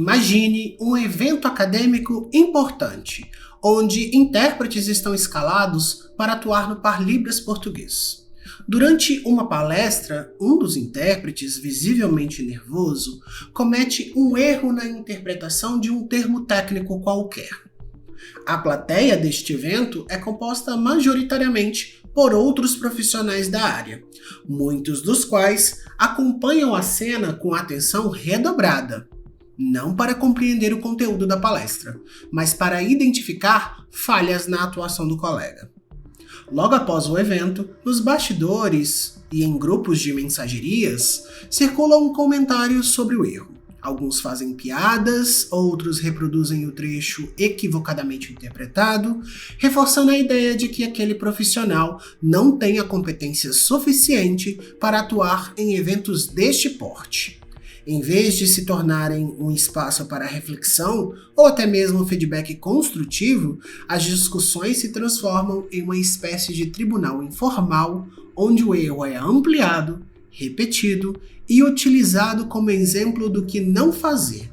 Imagine um evento acadêmico importante, onde intérpretes estão escalados para atuar no Par Libras português. Durante uma palestra, um dos intérpretes, visivelmente nervoso, comete um erro na interpretação de um termo técnico qualquer. A plateia deste evento é composta majoritariamente por outros profissionais da área, muitos dos quais acompanham a cena com atenção redobrada, não para compreender o conteúdo da palestra, mas para identificar falhas na atuação do colega. Logo após o evento, nos bastidores e em grupos de mensagerias, circulam comentários sobre o erro. Alguns fazem piadas, outros reproduzem o trecho equivocadamente interpretado, reforçando a ideia de que aquele profissional não tem a competência suficiente para atuar em eventos deste porte. Em vez de se tornarem um espaço para reflexão ou até mesmo feedback construtivo, as discussões se transformam em uma espécie de tribunal informal, onde o erro é ampliado, repetido e utilizado como exemplo do que não fazer.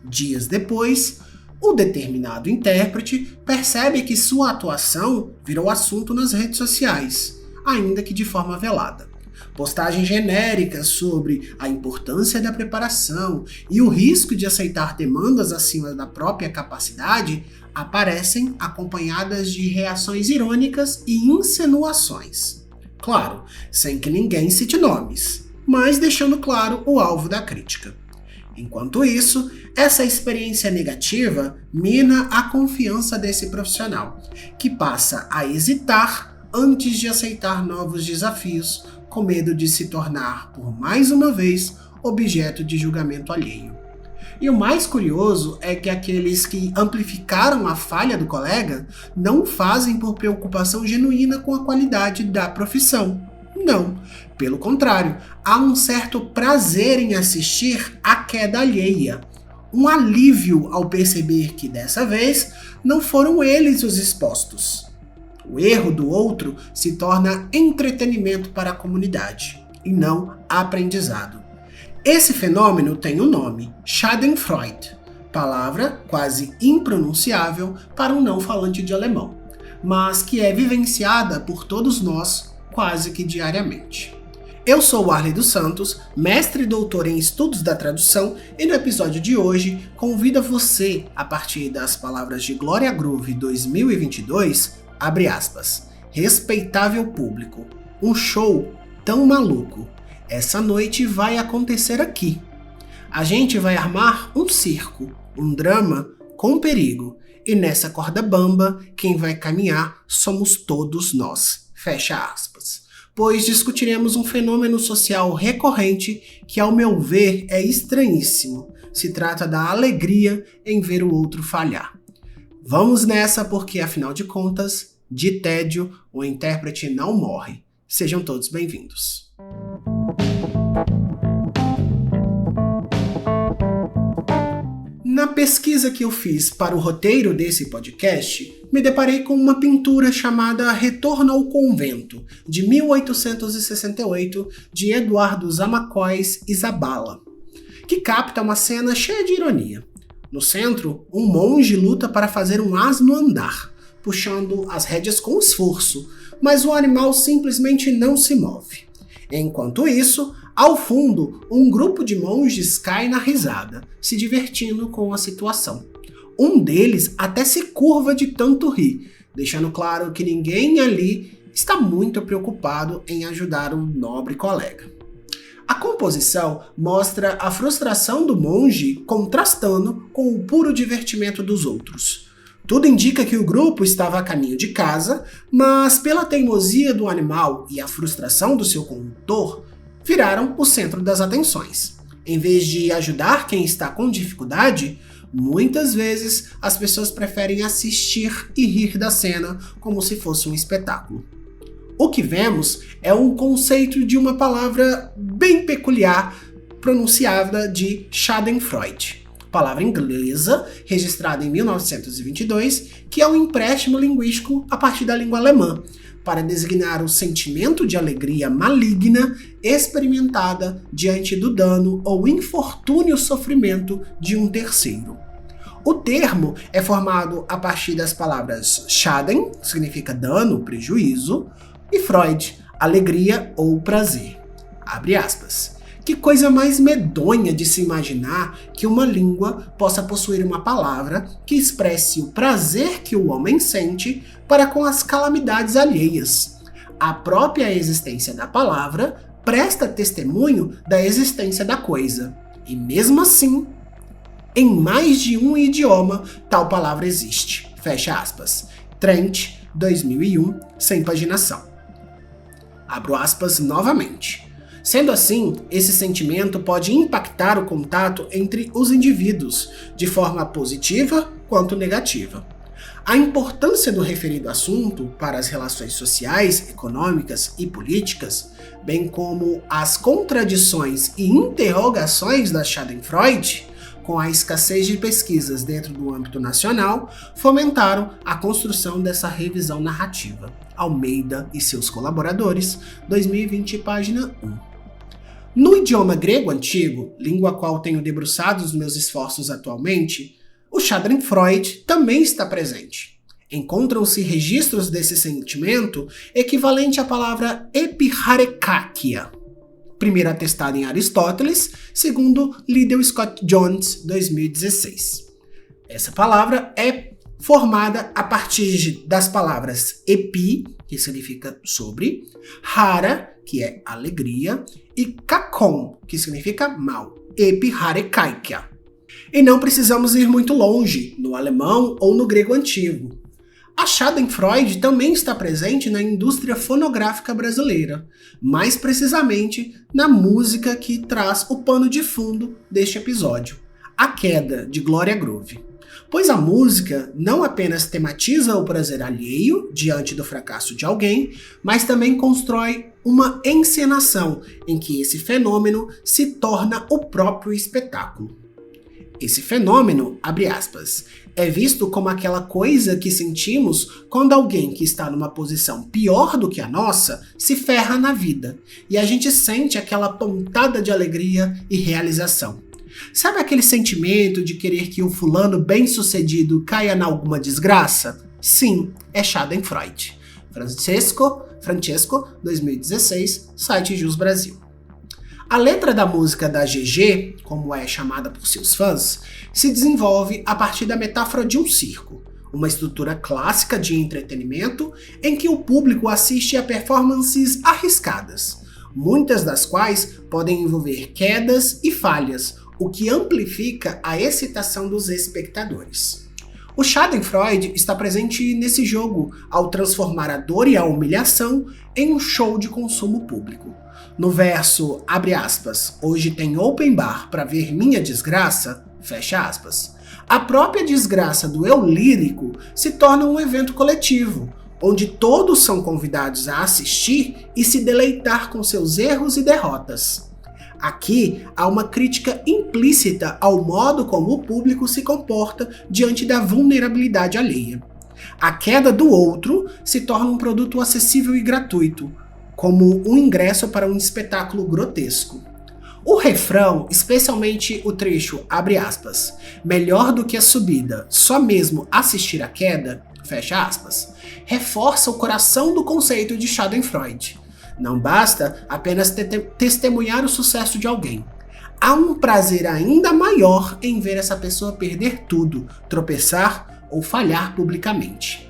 Dias depois, o determinado intérprete percebe que sua atuação virou assunto nas redes sociais, ainda que de forma velada. Postagens genéricas sobre a importância da preparação e o risco de aceitar demandas acima da própria capacidade aparecem acompanhadas de reações irônicas e insinuações. Claro, sem que ninguém cite nomes, mas deixando claro o alvo da crítica. Enquanto isso, essa experiência negativa mina a confiança desse profissional, que passa a hesitar antes de aceitar novos desafios, com medo de se tornar, por mais uma vez, objeto de julgamento alheio. E o mais curioso é que aqueles que amplificaram a falha do colega não o fazem por preocupação genuína com a qualidade da profissão. Não, pelo contrário, há um certo prazer em assistir à queda alheia. Um alívio ao perceber que, dessa vez, não foram eles os expostos. O erro do outro se torna entretenimento para a comunidade, e não aprendizado. Esse fenômeno tem um nome, Schadenfreude, palavra quase impronunciável para um não falante de alemão, mas que é vivenciada por todos nós quase que diariamente. Eu sou o Arley dos Santos, mestre e doutor em estudos da tradução, e no episódio de hoje convido você, a partir das palavras de Glória Groove 2022, abre aspas, respeitável público, um show tão maluco, essa noite vai acontecer aqui. A gente vai armar um circo, um drama com perigo, e nessa corda bamba, quem vai caminhar somos todos nós, fecha aspas. Pois discutiremos um fenômeno social recorrente que, ao meu ver, é estranhíssimo. Se trata da alegria em ver o outro falhar. Vamos nessa porque, afinal de contas, de tédio, o intérprete não morre. Sejam todos bem-vindos. Na pesquisa que eu fiz para o roteiro desse podcast, me deparei com uma pintura chamada Retorno ao Convento, de 1868, de Eduardo Zamacois e Zabala, que capta uma cena cheia de ironia. No centro, um monge luta para fazer um asno andar, puxando as rédeas com esforço, mas o animal simplesmente não se move. Enquanto isso, ao fundo, um grupo de monges cai na risada, se divertindo com a situação. Um deles até se curva de tanto rir, deixando claro que ninguém ali está muito preocupado em ajudar um nobre colega. A composição mostra a frustração do monge contrastando com o puro divertimento dos outros. Tudo indica que o grupo estava a caminho de casa, mas pela teimosia do animal e a frustração do seu condutor, viraram o centro das atenções. Em vez de ajudar quem está com dificuldade, muitas vezes as pessoas preferem assistir e rir da cena como se fosse um espetáculo. O que vemos é um conceito de uma palavra bem peculiar pronunciada de Schadenfreude, palavra inglesa registrada em 1922, que é um empréstimo linguístico a partir da língua alemã, para designar o sentimento de alegria maligna experimentada diante do dano ou infortúnio sofrimento de um terceiro. O termo é formado a partir das palavras Schaden, que significa dano, prejuízo, e Freude, alegria ou prazer. Abre aspas. Que coisa mais medonha de se imaginar que uma língua possa possuir uma palavra que expresse o prazer que o homem sente para com as calamidades alheias. A própria existência da palavra presta testemunho da existência da coisa. E mesmo assim, em mais de um idioma, tal palavra existe. Fecha aspas. Trent, 2001, sem paginação. Abro aspas novamente. Sendo assim, esse sentimento pode impactar o contato entre os indivíduos, de forma positiva quanto negativa. A importância do referido assunto para as relações sociais, econômicas e políticas, bem como as contradições e interrogações da Schadenfreude, com a escassez de pesquisas dentro do âmbito nacional, fomentaram a construção dessa revisão narrativa. Almeida e seus colaboradores, 2020, página 1. No idioma grego antigo, língua a qual tenho debruçado os meus esforços atualmente, o Schadenfreude também está presente. Encontram-se registros desse sentimento equivalente à palavra epiharekakia, primeiro atestado em Aristóteles, segundo Liddell Scott Jones, 2016. Essa palavra é formada a partir das palavras epi, que significa sobre, hara, que é alegria, e kakon, que significa mal, epiharekaikia. E não precisamos ir muito longe, no alemão ou no grego antigo. A Schadenfreude também está presente na indústria fonográfica brasileira, mais precisamente na música que traz o pano de fundo deste episódio, A Queda, de Gloria Groove. Pois a música não apenas tematiza o prazer alheio diante do fracasso de alguém, mas também constrói uma encenação em que esse fenômeno se torna o próprio espetáculo. Esse fenômeno, abre aspas, é visto como aquela coisa que sentimos quando alguém que está numa posição pior do que a nossa se ferra na vida, e a gente sente aquela pontada de alegria e realização. Sabe aquele sentimento de querer que um fulano bem-sucedido caia em alguma desgraça? Sim, é Schadenfreude. Francesco, 2016, site Jus Brasil. A letra da música da GG, como é chamada por seus fãs, se desenvolve a partir da metáfora de um circo, uma estrutura clássica de entretenimento em que o público assiste a performances arriscadas, muitas das quais podem envolver quedas e falhas, o que amplifica a excitação dos espectadores. O Schadenfreude está presente nesse jogo ao transformar a dor e a humilhação em um show de consumo público. No verso, abre aspas, hoje tem open bar para ver minha desgraça, fecha aspas, a própria desgraça do eu lírico se torna um evento coletivo, onde todos são convidados a assistir e se deleitar com seus erros e derrotas. Aqui há uma crítica implícita ao modo como o público se comporta diante da vulnerabilidade alheia. A queda do outro se torna um produto acessível e gratuito, como um ingresso para um espetáculo grotesco. O refrão, especialmente o trecho, abre aspas, melhor do que a subida, só mesmo assistir a queda, fecha aspas, reforça o coração do conceito de Schadenfreude. Não basta apenas testemunhar o sucesso de alguém. Há um prazer ainda maior em ver essa pessoa perder tudo, tropeçar ou falhar publicamente.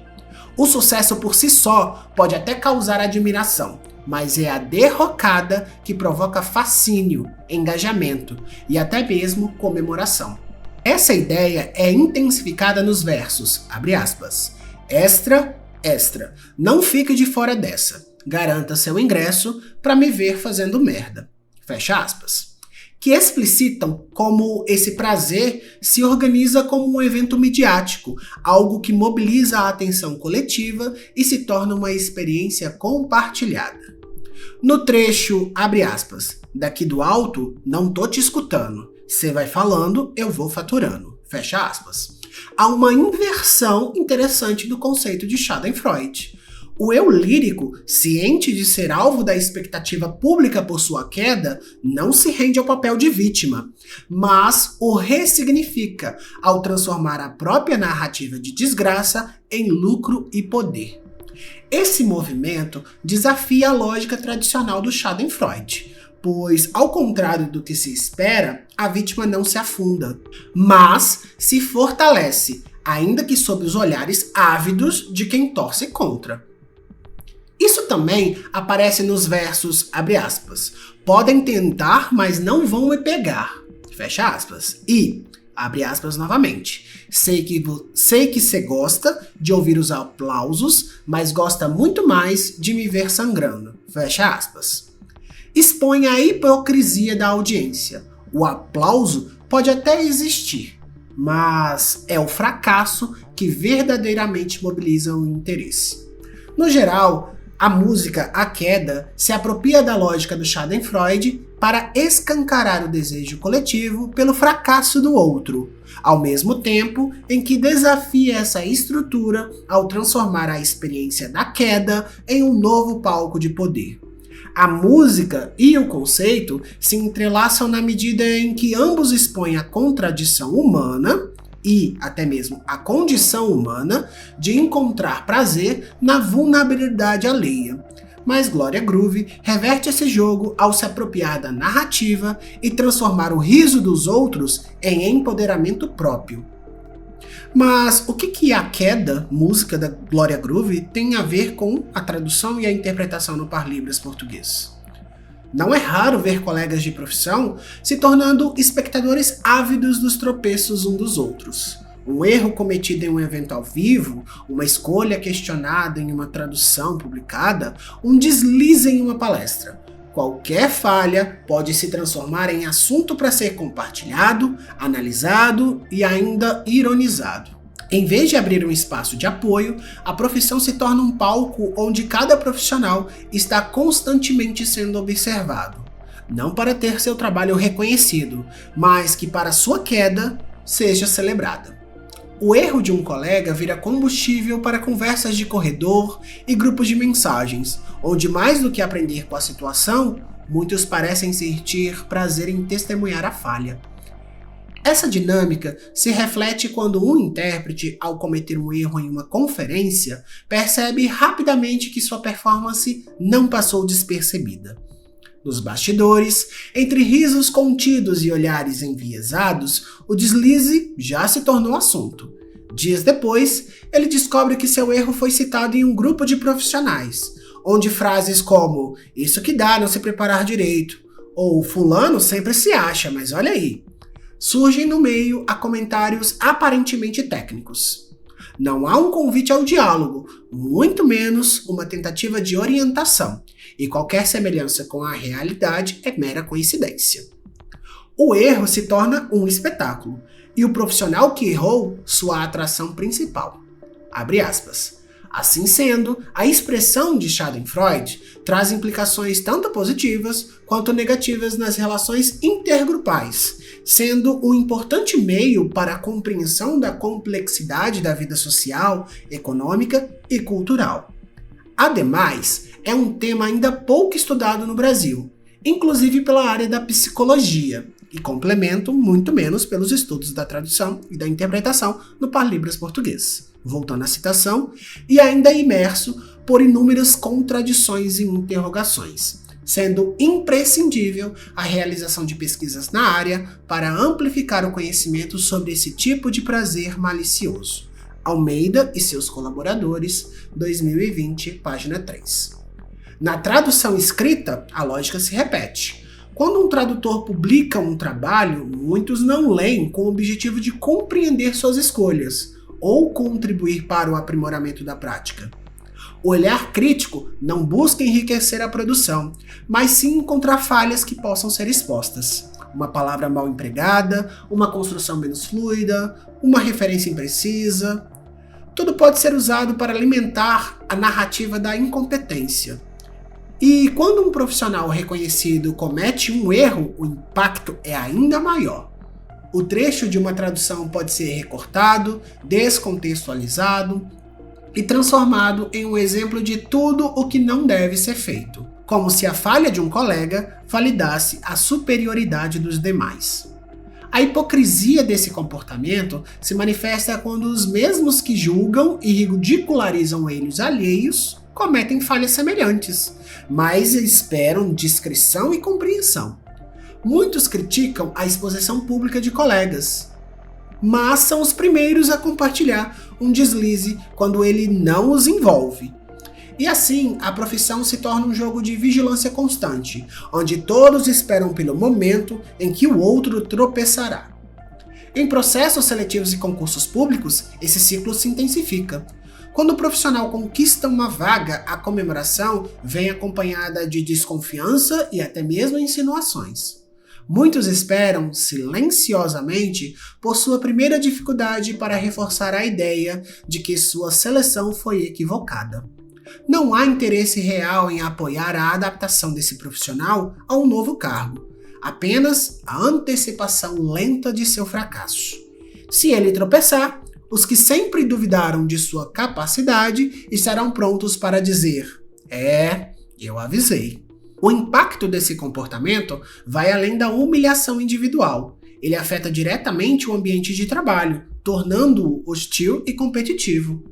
O sucesso por si só pode até causar admiração, mas é a derrocada que provoca fascínio, engajamento e até mesmo comemoração. Essa ideia é intensificada nos versos, abre aspas, extra, extra, não fique de fora dessa. Garanta seu ingresso para me ver fazendo merda. Fecha aspas. Que explicitam como esse prazer se organiza como um evento midiático, algo que mobiliza a atenção coletiva e se torna uma experiência compartilhada. No trecho, abre aspas, daqui do alto, não tô te escutando. Você vai falando, eu vou faturando. Fecha aspas. Há uma inversão interessante do conceito de Schadenfreude. O eu lírico, ciente de ser alvo da expectativa pública por sua queda, não se rende ao papel de vítima, mas o ressignifica ao transformar a própria narrativa de desgraça em lucro e poder. Esse movimento desafia a lógica tradicional do Schadenfreude, pois, ao contrário do que se espera, a vítima não se afunda, mas se fortalece, ainda que sob os olhares ávidos de quem torce contra. Isso também aparece nos versos, abre aspas, podem tentar, mas não vão me pegar, fecha aspas, e, abre aspas novamente, sei que cê gosta de ouvir os aplausos, mas gosta muito mais de me ver sangrando, fecha aspas. Expõe a hipocrisia da audiência. O aplauso pode até existir, mas é o fracasso que verdadeiramente mobiliza o interesse. No geral, a música A Queda se apropria da lógica do Schadenfreude para escancarar o desejo coletivo pelo fracasso do outro, ao mesmo tempo em que desafia essa estrutura ao transformar a experiência da queda em um novo palco de poder. A música e o conceito se entrelaçam na medida em que ambos expõem a contradição humana e até mesmo a condição humana de encontrar prazer na vulnerabilidade alheia. Mas Glória Groove reverte esse jogo ao se apropriar da narrativa e transformar o riso dos outros em empoderamento próprio. Mas o que A Queda, música da Glória Groove, tem a ver com a tradução e a interpretação no Parlibras português? Não é raro ver colegas de profissão se tornando espectadores ávidos dos tropeços um dos outros. Um erro cometido em um evento ao vivo, uma escolha questionada em uma tradução publicada, um deslize em uma palestra. Qualquer falha pode se transformar em assunto para ser compartilhado, analisado e ainda ironizado. Em vez de abrir um espaço de apoio, a profissão se torna um palco onde cada profissional está constantemente sendo observado. Não para ter seu trabalho reconhecido, mas que para sua queda seja celebrada. O erro de um colega vira combustível para conversas de corredor e grupos de mensagens, onde mais do que aprender com a situação, muitos parecem sentir prazer em testemunhar a falha. Essa dinâmica se reflete quando um intérprete, ao cometer um erro em uma conferência, percebe rapidamente que sua performance não passou despercebida. Nos bastidores, entre risos contidos e olhares enviesados, o deslize já se tornou assunto. Dias depois, ele descobre que seu erro foi citado em um grupo de profissionais, onde frases como "isso que dá não se preparar direito" ou "fulano sempre se acha, mas olha aí", surgem no meio a comentários aparentemente técnicos. Não há um convite ao diálogo, muito menos uma tentativa de orientação, e qualquer semelhança com a realidade é mera coincidência. O erro se torna um espetáculo, e o profissional que errou, sua atração principal. Abre aspas. Assim sendo, a expressão de Schadenfreude traz implicações tanto positivas quanto negativas nas relações intergrupais, sendo um importante meio para a compreensão da complexidade da vida social, econômica e cultural. Ademais, é um tema ainda pouco estudado no Brasil, inclusive pela área da psicologia, e complemento muito menos pelos estudos da tradução e da interpretação no Parlibras português. Voltando à citação, e ainda imerso por inúmeras contradições e interrogações, sendo imprescindível a realização de pesquisas na área para amplificar o conhecimento sobre esse tipo de prazer malicioso. Almeida e seus colaboradores, 2020, página 3. Na tradução escrita, a lógica se repete. Quando um tradutor publica um trabalho, muitos não leem com o objetivo de compreender suas escolhas ou contribuir para o aprimoramento da prática. O olhar crítico não busca enriquecer a produção, mas sim encontrar falhas que possam ser expostas. Uma palavra mal empregada, uma construção menos fluida, uma referência imprecisa. Tudo pode ser usado para alimentar a narrativa da incompetência. E quando um profissional reconhecido comete um erro, o impacto é ainda maior. O trecho de uma tradução pode ser recortado, descontextualizado, e transformado em um exemplo de tudo o que não deve ser feito, como se a falha de um colega validasse a superioridade dos demais. A hipocrisia desse comportamento se manifesta quando os mesmos que julgam e ridicularizam eles alheios cometem falhas semelhantes, mas esperam discrição e compreensão. Muitos criticam a exposição pública de colegas, mas são os primeiros a compartilhar um deslize quando ele não os envolve. E assim, a profissão se torna um jogo de vigilância constante, onde todos esperam pelo momento em que o outro tropeçará. Em processos seletivos e concursos públicos, esse ciclo se intensifica. Quando o profissional conquista uma vaga, a comemoração vem acompanhada de desconfiança e até mesmo insinuações. Muitos esperam, silenciosamente, por sua primeira dificuldade para reforçar a ideia de que sua seleção foi equivocada. Não há interesse real em apoiar a adaptação desse profissional a um novo cargo, apenas a antecipação lenta de seu fracasso. Se ele tropeçar, os que sempre duvidaram de sua capacidade estarão prontos para dizer: eu avisei. O impacto desse comportamento vai além da humilhação individual. Ele afeta diretamente o ambiente de trabalho, tornando-o hostil e competitivo.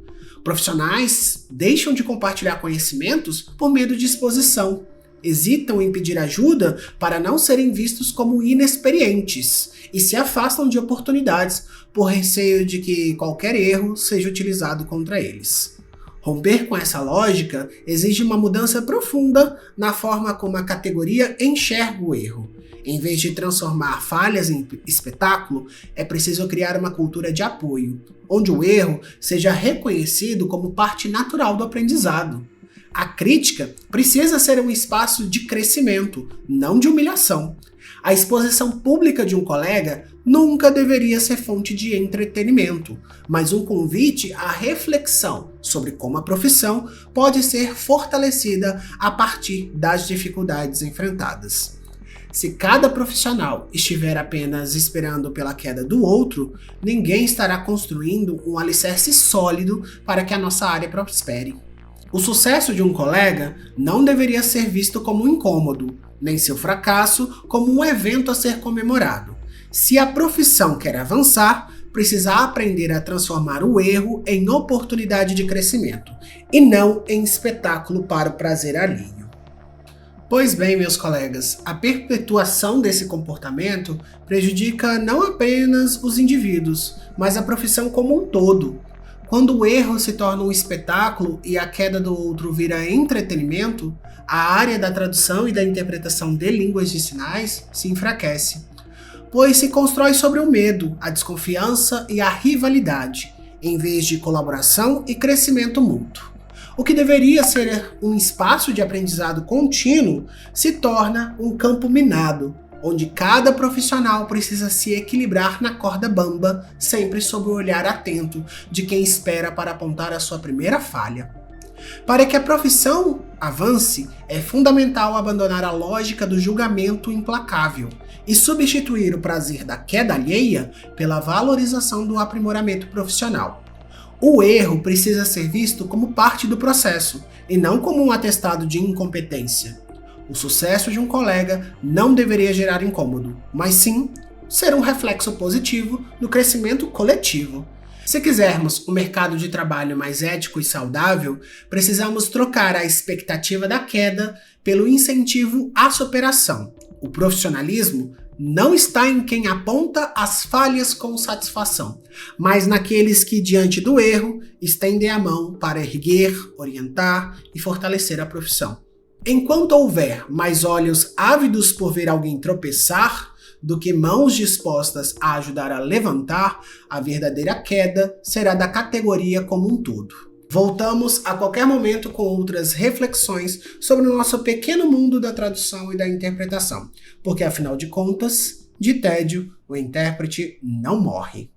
Profissionais deixam de compartilhar conhecimentos por medo de exposição. Hesitam em pedir ajuda para não serem vistos como inexperientes e se afastam de oportunidades por receio de que qualquer erro seja utilizado contra eles. Romper com essa lógica exige uma mudança profunda na forma como a categoria enxerga o erro. Em vez de transformar falhas em espetáculo, é preciso criar uma cultura de apoio, onde o erro seja reconhecido como parte natural do aprendizado. A crítica precisa ser um espaço de crescimento, não de humilhação. A exposição pública de um colega nunca deveria ser fonte de entretenimento, mas um convite à reflexão sobre como a profissão pode ser fortalecida a partir das dificuldades enfrentadas. Se cada profissional estiver apenas esperando pela queda do outro, ninguém estará construindo um alicerce sólido para que a nossa área prospere. O sucesso de um colega não deveria ser visto como um incômodo, nem seu fracasso como um evento a ser comemorado. Se a profissão quer avançar, precisa aprender a transformar o erro em oportunidade de crescimento, e não em espetáculo para o prazer alheio. Pois bem, meus colegas, a perpetuação desse comportamento prejudica não apenas os indivíduos, mas a profissão como um todo. Quando o erro se torna um espetáculo e a queda do outro vira entretenimento, a área da tradução e da interpretação de línguas de sinais se enfraquece, pois se constrói sobre o medo, a desconfiança e a rivalidade, em vez de colaboração e crescimento mútuo. O que deveria ser um espaço de aprendizado contínuo se torna um campo minado, onde cada profissional precisa se equilibrar na corda bamba, sempre sob o olhar atento de quem espera para apontar a sua primeira falha. Para que a profissão avance, é fundamental abandonar a lógica do julgamento implacável e substituir o prazer da queda alheia pela valorização do aprimoramento profissional. O erro precisa ser visto como parte do processo e não como um atestado de incompetência. O sucesso de um colega não deveria gerar incômodo, mas sim ser um reflexo positivo do crescimento coletivo. Se quisermos um mercado de trabalho mais ético e saudável, precisamos trocar a expectativa da queda pelo incentivo à superação. O profissionalismo não está em quem aponta as falhas com satisfação, mas naqueles que, diante do erro, estendem a mão para erguer, orientar e fortalecer a profissão. Enquanto houver mais olhos ávidos por ver alguém tropeçar do que mãos dispostas a ajudar a levantar, a verdadeira queda será da categoria como um todo. Voltamos a qualquer momento com outras reflexões sobre o nosso pequeno mundo da tradução e da interpretação, porque afinal de contas, de tédio, o intérprete não morre.